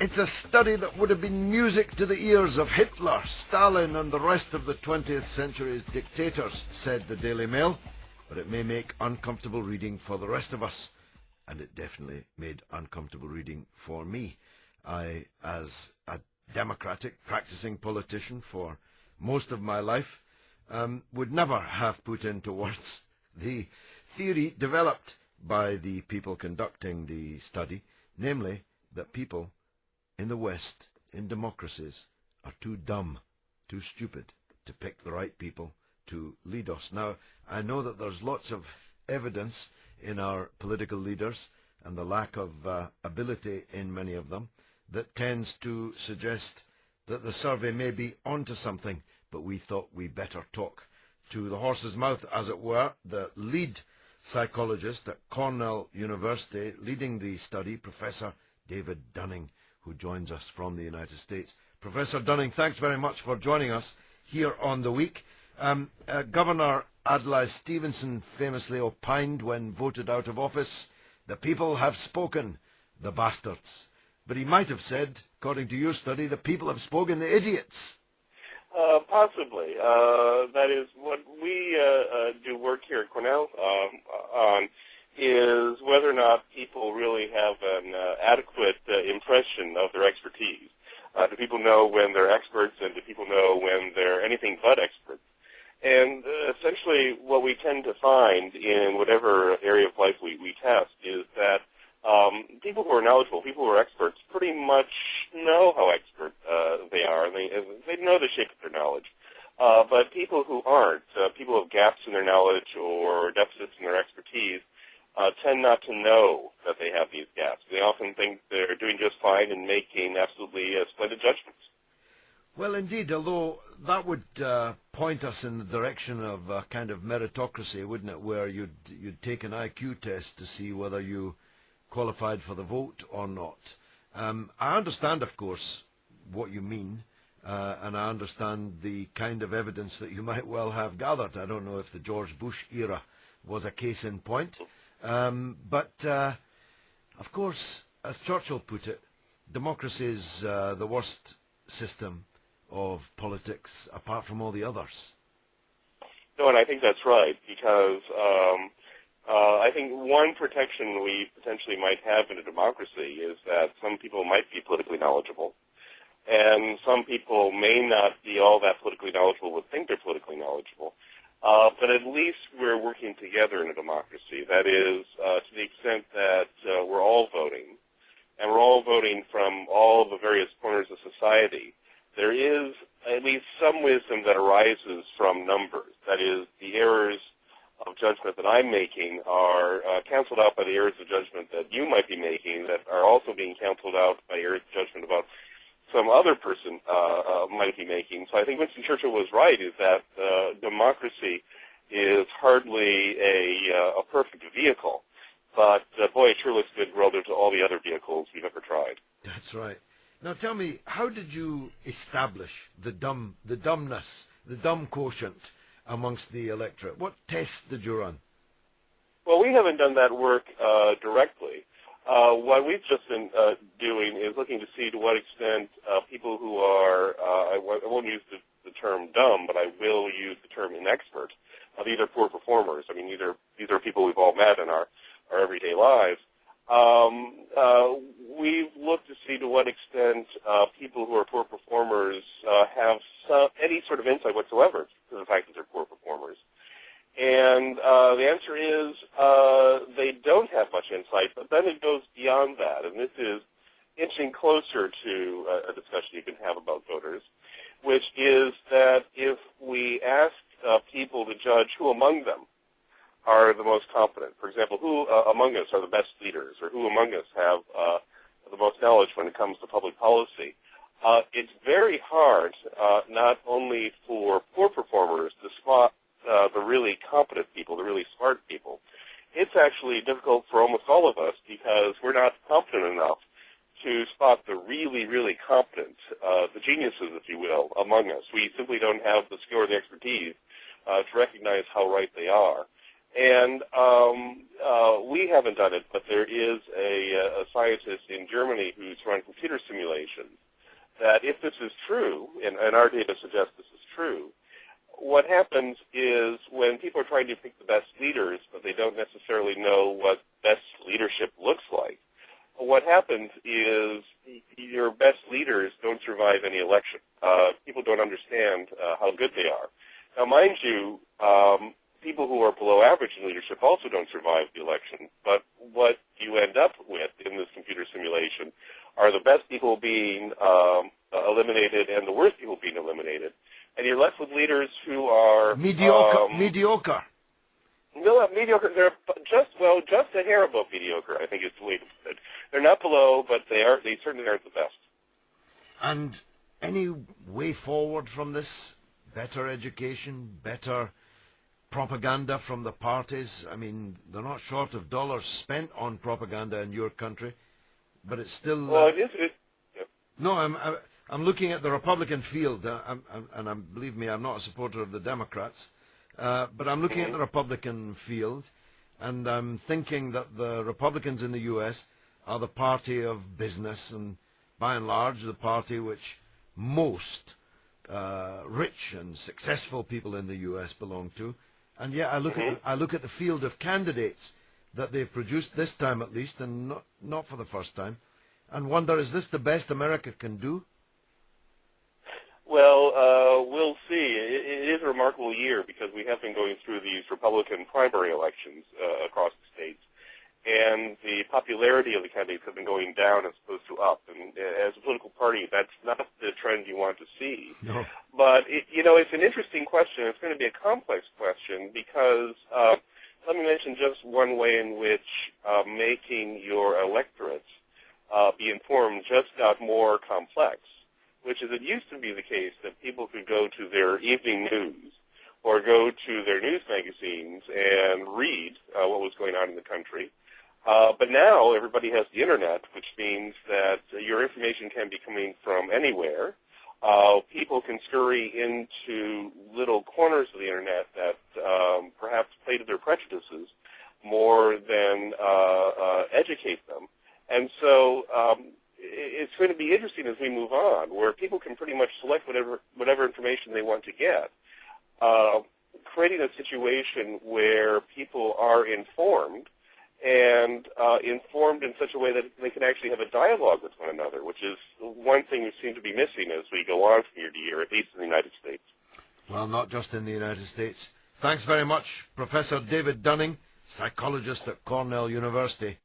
It's a study that would have been music to the ears of Hitler, Stalin and the rest of the 20th century's dictators, said the Daily Mail, but it may make uncomfortable reading for the rest of us, and it definitely made uncomfortable reading for me. I, as a democratic practicing politician for most of my life, would never have put into words the theory developed by the people conducting the study, namely that people in the West, in democracies, are too dumb, too stupid to pick the right people to lead us. Now, I know that there's lots of evidence in our political leaders and the lack of ability in many of them that tends to suggest that the survey may be onto something, but we thought we better talk to the horse's mouth, as it were, the lead psychologist at Cornell University leading the study, Professor David Dunning, who joins us from the United States. Professor Dunning, thanks very much for joining us here on The Week. Governor Adlai Stevenson famously opined when voted out of office, "The people have spoken, the bastards." But he might have said, according to your study, "The people have spoken, the idiots." Possibly. That is what we do work here at Cornell on, is whether or not people really have an adequate impression of their expertise. Do people know when they're experts, and do people know when they're anything but experts? And essentially what we tend to find in whatever area of life we test is that people who are knowledgeable, people who are experts, pretty much know how expert they are, and they know the shape of their knowledge. But people who aren't, people who have gaps in their knowledge or deficits in their expertise, tend not to know that they have these gaps. They often think they're doing just fine and making absolutely splendid judgments. Well, indeed, although that would point us in the direction of a kind of meritocracy, wouldn't it, where you'd take an IQ test to see whether you qualified for the vote or not. I understand, of course, what you mean, and I understand the kind of evidence that you might well have gathered. I don't know if the George Bush era was a case in point. But, of course, as Churchill put it, democracy is the worst system of politics apart from all the others. No, and I think that's right, because I think one protection we potentially might have in a democracy is that some people might be politically knowledgeable, and some people may not be all that politically knowledgeable but think they're politically knowledgeable. But at least we're working together in a democracy. That is, to the extent that we're all voting, and we're all voting from all the various corners of society, there is at least some wisdom that arises from numbers. That is, the errors of judgment that I'm making are canceled out by the errors of judgment that you might be making, that are also being canceled out by errors of judgment about some other person might be making. So I think Winston Churchill was right, is that democracy is hardly a perfect vehicle. But, boy, it sure looks good relative to all the other vehicles we've ever tried. That's right. Now tell me, how did you establish the dumbness, the dumb quotient amongst the electorate? What tests did you run? Well, we haven't done that work directly. What we've just been doing is looking to see to what extent people who are, I won't use the term dumb, but I will use the term inexpert. These are poor performers. I mean, these are people we've all met in our everyday lives. We've looked to see to what extent people who are poor performers have any sort of insight whatsoever to the fact that they're poor performers. And the answer is they don't have much insight, but then it goes beyond that. And this is inching closer to a discussion you can have about voters, which is that if we ask people to judge who among them are the most competent, for example, who among us are the best leaders, or who among us have the most knowledge when it comes to public policy, it's very hard not only for poor performers to spot the really competent people, the really smart people. It's actually difficult for almost all of us because we're not competent enough to spot the really, really competent, the geniuses, if you will, among us. We simply don't have the skill or the expertise to recognize how right they are. And we haven't done it, but there is a scientist in Germany who's run computer simulations that if this is true, and our data suggests this is true, what happens is when people are trying to pick the best leaders, but they don't necessarily know what best leadership looks like, what happens is your best leaders don't survive any election. People don't understand how good they are. Now, mind you, people who are below average in leadership also don't survive the election, but what you end up with in this computer simulation are the best people being eliminated and the worst people being eliminated, and you're left with leaders who are mediocre. No, not mediocre. They're just a hair above mediocre, I think is the way to put it. They're not below, but they certainly aren't the best. And any way forward from this? Better education, better propaganda from the parties? I mean, they're not short of dollars spent on propaganda in your country, but it's still... Well, it is. Yeah. No, I'm looking at the Republican field, and believe me, I'm not a supporter of the Democrats, but I'm looking at the Republican field, and I'm thinking that the Republicans in the U.S. are the party of business, and by and large, the party which most rich and successful people in the U.S. belong to. And yet I look at the field of candidates that they've produced, this time at least, and not for the first time, and wonder, is this the best America can do? Well, we'll see. It is a remarkable year because we have been going through these Republican primary elections across the states, and the popularity of the candidates have been going down as opposed to up. And as a political party, that's not the trend you want to see. No. But, it's an interesting question. It's going to be a complex question because let me mention just one way in which making your electorates be informed just got more complex, which is it used to be the case that people could go to their evening news or go to their news magazines and read what was going on in the country. But now everybody has the Internet, which means that your information can be coming from anywhere. People can scurry into little corners of the Internet that perhaps play to their prejudices more than educate them. And so it's going to be interesting as we move on, where people can pretty much select whatever information they want to get, creating a situation where people are informed, and informed in such a way that they can actually have a dialogue with one another, which is one thing we seem to be missing as we go on from year to year, at least in the United States. Well, not just in the United States. Thanks very much, Professor David Dunning, psychologist at Cornell University.